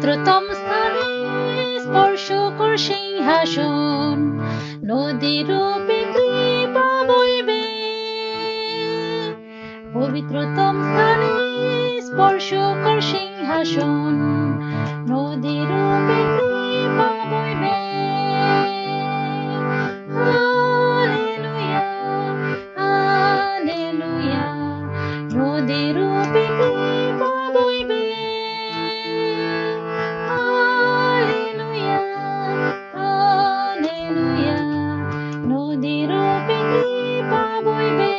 পবিত্রতম স্থানে স্পর্শ কর সিংহাসন, নদীরূপে কৃপা বইবে। পবিত্রতম স্থানে স্পর্শ কর সিংহাসন, নদীরূপে কৃপা বইবে। হালেলুয়া, হালেলুয়া, নদীরূপে কৃপা বইবে। হালেলুয়া, হালেলুয়া, নদীরূপে কৃপা বইবে।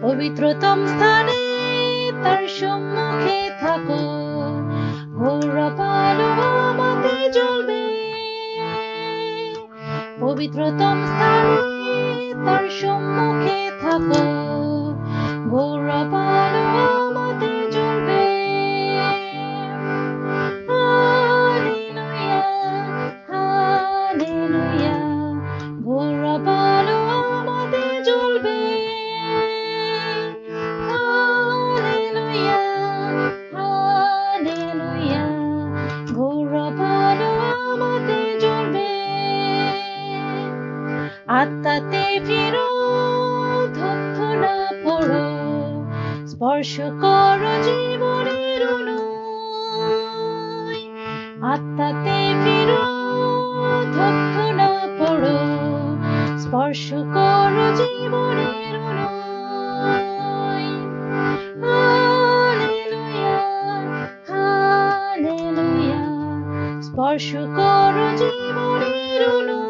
পবিত্রতম স্থানে তার সম্মুখে থাকো, ঘোর আলো আমাতে জ্বলবে। পবিত্রতম স্থানে তার সম্মুখে থাকো, ঘোর আলো আমাতে জ্বলবে। হালেলুয়া, হালেলুয়া, ঘোর আলো আমাতে জ্বলবে। হালেলুয়া, হালেলুয়া, ঘোর আলো আমাতে জ্বলবে। আত্মাতে ফিরো, ধন্য না পড়ো, স্পর্শ করো জীবনের অনুই। আত্মাতে ফিরো, ধন্য না পড়ো, স্পর্শ করো জীবনের অনুই। হালেলুয়া, হালেলুয়া, স্পর্শ করো জীবনের অনুই।